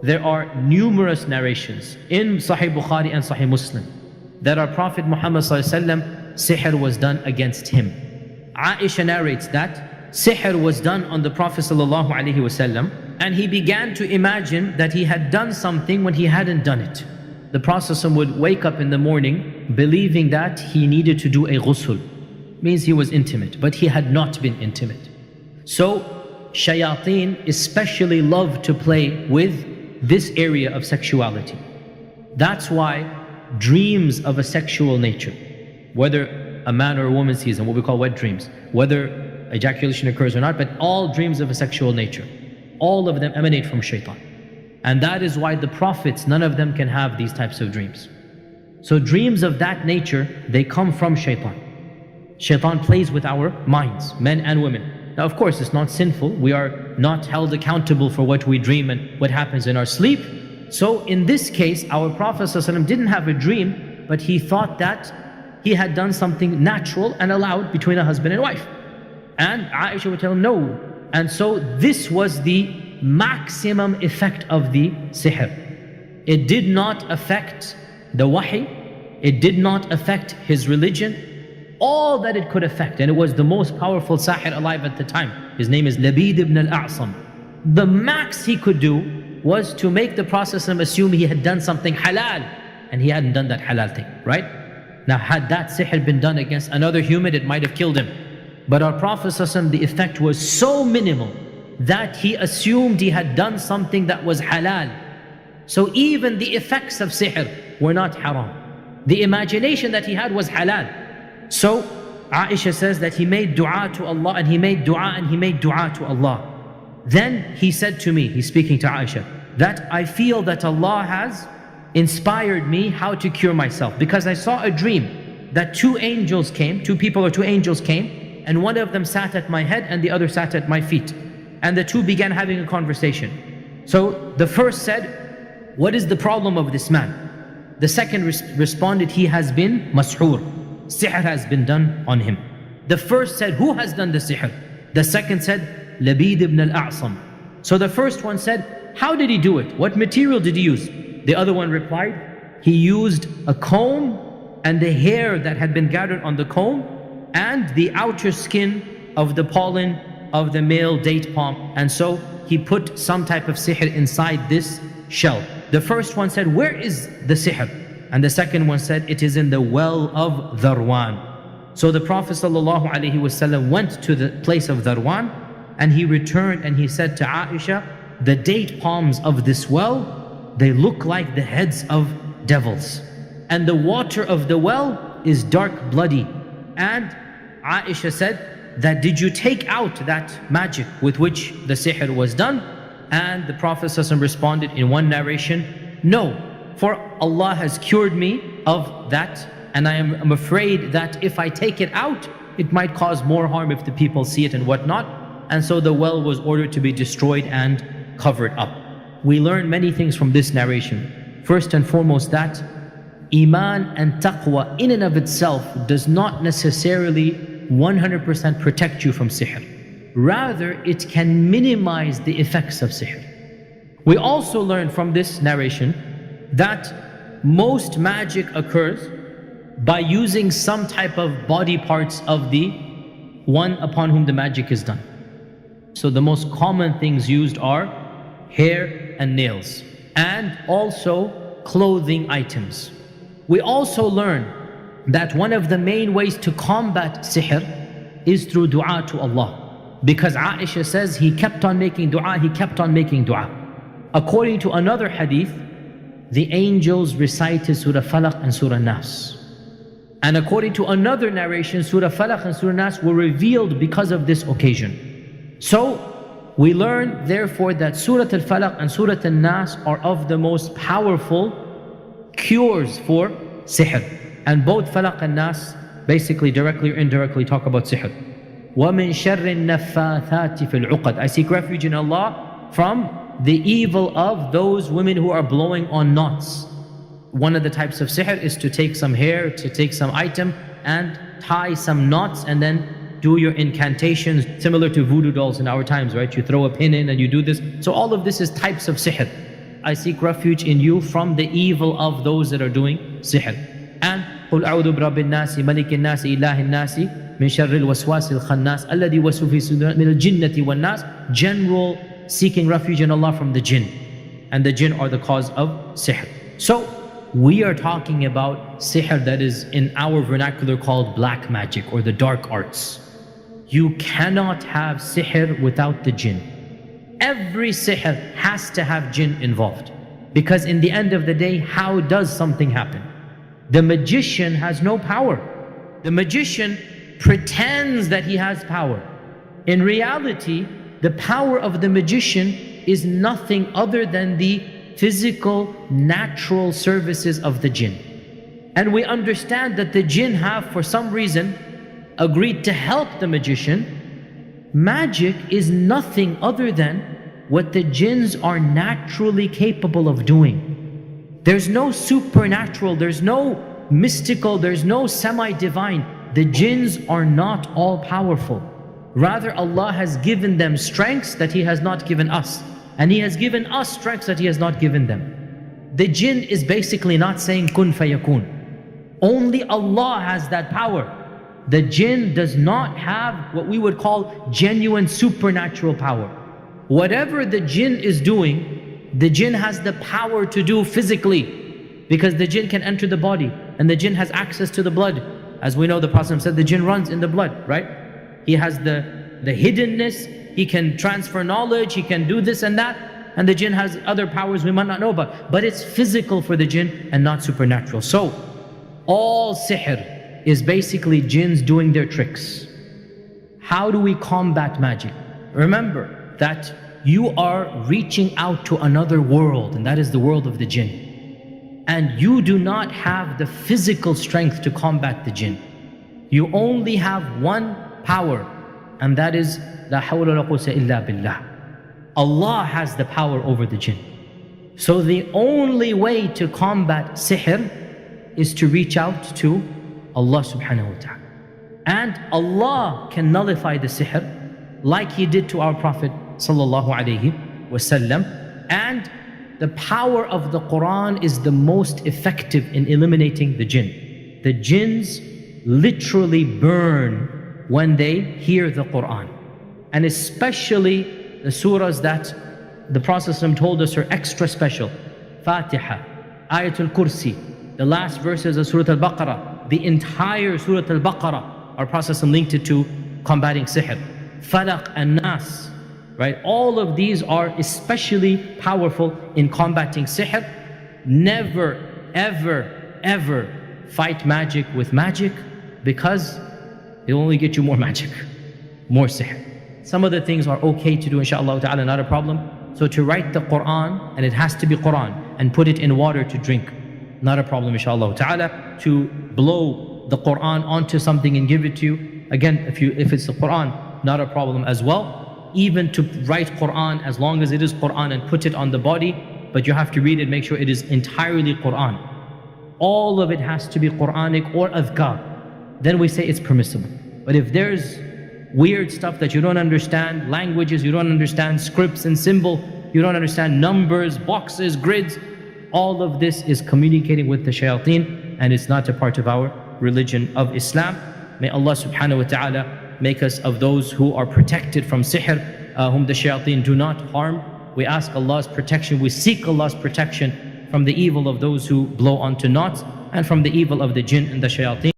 there are numerous narrations in Sahih Bukhari and Sahih Muslim that our Prophet Muhammad sihr was done against him. Aisha narrates that sihr was done on the Prophet ﷺ, and he began to imagine that he had done something when he hadn't done it. The Prophet would wake up in the morning believing that he needed to do a ghusl. Means he was intimate, but he had not been intimate. So shayateen especially love to play with this area of sexuality. That's why dreams of a sexual nature, whether a man or a woman sees them, what we call wet dreams, whether ejaculation occurs or not, but all dreams of a sexual nature, all of them emanate from shaitan. And that is why the prophets, none of them can have these types of dreams. So dreams of that nature, they come from shaitan. Shaitan plays with our minds, men and women. Now of course it's not sinful, we are not held accountable for what we dream and what happens in our sleep. So in this case, our Prophet ﷺ didn't have a dream, but he thought that he had done something natural and allowed between a husband and wife. And Aisha would tell him no. And so this was the maximum effect of the sihr. It did not affect the wahi, it did not affect his religion. All that it could affect, and it was the most powerful sahir alive at the time. His name is Labid ibn al-A'sam. The max he could do was to make the Prophet assume he had done something halal, and he hadn't done that halal thing, right? Now had that sihr been done against another human, it might have killed him. But our Prophet the effect was so minimal that he assumed he had done something that was halal. So even the effects of sihr were not haram. The imagination that he had was halal. So Aisha says that he made dua to Allah, and he made dua and he made dua to Allah. Then he said to me, he's speaking to Aisha, that I feel that Allah has inspired me how to cure myself, because I saw a dream that two angels came, two angels came, and one of them sat at my head and the other sat at my feet. And the two began having a conversation. So the first said, what is the problem of this man? The second responded, he has been mas'hur. Sihr has been done on him. The first said, who has done the sihr? The second said, Labid ibn al-A'sam. So the first one said, how did he do it? What material did he use? The other one replied, he used a comb and the hair that had been gathered on the comb and the outer skin of the pollen of the male date palm. And so he put some type of sihr inside this shell. The first one said, where is the sihr? And the second one said, it is in the well of Dharwan. So the Prophet ﷺ went to the place of Dharwan, and he returned and he said to Aisha, the date palms of this well, they look like the heads of devils. And the water of the well is dark bloody. And Aisha said that, did you take out that magic with which the sihr was done? And the Prophet ﷺ responded in one narration, no. For Allah has cured me of that, and I am afraid that if I take it out, it might cause more harm if the people see it and whatnot. And so the well was ordered to be destroyed and covered up. We learn many things from this narration. First and foremost, that Iman and Taqwa in and of itself does not necessarily 100% protect you from sihr. Rather, it can minimize the effects of sihr. We also learn from this narration that most magic occurs by using some type of body parts of the one upon whom the magic is done. So the most common things used are hair and nails, and also clothing items. We also learn that one of the main ways to combat sihr is through dua to Allah, because Aisha says he kept on making dua, he kept on making dua. According to another hadith, the angels recited Surah Falaq and Surah Nas. And according to another narration, Surah Falaq and Surah Nas were revealed because of this occasion. So we learn therefore that Surah Al-Falaq and Surah Al-Nas are of the most powerful cures for sihr. And both Falaq and Nas basically directly or indirectly talk about sihr. وَمِن شَرِّ النَّفَّاثَاتِ فِي الْعُقَدِ. I seek refuge in Allah from the evil of those women who are blowing on knots. One of the types of sihr is to take some hair, to take some item and tie some knots and then do your incantations, similar to voodoo dolls in our times, right? You throw a pin in and you do this. So all of this is types of sihr. I seek refuge in you from the evil of those that are doing sihr. And قُلْ أَعُوذُ بِرَبِّ النَّاسِ مَلِكِ النَّاسِ إِلَهِ النَّاسِ مِنْ شَرِّ الْوَسْوَاسِ الْخَنَّاسِ الَّذِي يُوَسْوِسُ فِي صُدُورِ مِنَ الْجِنَّةِ وَالنَّاسِ. General seeking refuge in Allah from the jinn. And the jinn are the cause of sihr. So we are talking about sihr that is in our vernacular called black magic or the dark arts. You cannot have sihr without the jinn. Every sihr has to have jinn involved. Because in the end of the day, how does something happen? The magician has no power. The magician pretends that he has power. In reality, the power of the magician is nothing other than the physical, natural services of the jinn. And we understand that the jinn have, for some reason, agreed to help the magician. Magic is nothing other than what the jinns are naturally capable of doing. There's no supernatural, there's no mystical, there's no semi-divine. The jinns are not all powerful. Rather, Allah has given them strengths that He has not given us. And He has given us strengths that He has not given them. The jinn is basically not saying kun fayakun. Only Allah has that power. The jinn does not have what we would call genuine supernatural power. Whatever the jinn is doing, the jinn has the power to do physically, because the jinn can enter the body and the jinn has access to the blood. As we know, the Prophet said the jinn runs in the blood, right? He has the hiddenness, he can transfer knowledge, he can do this and that, and the jinn has other powers we might not know about. But it's physical for the jinn and not supernatural. So, all sihr is basically jinns doing their tricks. How do we combat magic? Remember that you are reaching out to another world, and that is the world of the jinn. And you do not have the physical strength to combat the jinn. You only have one power, and that is La hawla wa la quwwata illa billah. Allah has the power over the jinn. So the only way to combat sihr is to reach out to Allah subhanahu wa ta'ala. And Allah can nullify the sihr like He did to our Prophet sallallahu alayhi wasallam. And the power of the Quran is the most effective in eliminating the jinn. The jinns literally burn when they hear the Quran. And especially the surahs that the Prophet ﷺ told us are extra special. Fatiha, Ayatul Kursi, the last verses of Surah Al-Baqarah, the entire Surah Al-Baqarah, our Prophet ﷺ linked it to combating sihr. Falaq and Nas, right? All of these are especially powerful in combating sihr. Never, ever, ever fight magic with magic, because it'll only get you more magic, more sihr. Some of the things are okay to do, inshaAllah ta'ala, not a problem. So to write the Quran, and it has to be Quran, and put it in water to drink, not a problem, inshaAllah ta'ala. To blow the Quran onto something and give it to you, again, if it's the Quran, not a problem as well. Even to write Quran, as long as it is Quran, and put it on the body, but you have to read it, make sure it is entirely Quran. All of it has to be Quranic or adhkar. Then we say it's permissible. But if there's weird stuff that you don't understand, languages you don't understand, scripts and symbol, you don't understand, numbers, boxes, grids, all of this is communicating with the shayateen, and it's not a part of our religion of Islam. May Allah subhanahu wa ta'ala make us of those who are protected from sihr, whom the shayateen do not harm. We ask Allah's protection, we seek Allah's protection from the evil of those who blow onto knots, and from the evil of the jinn and the shayateen.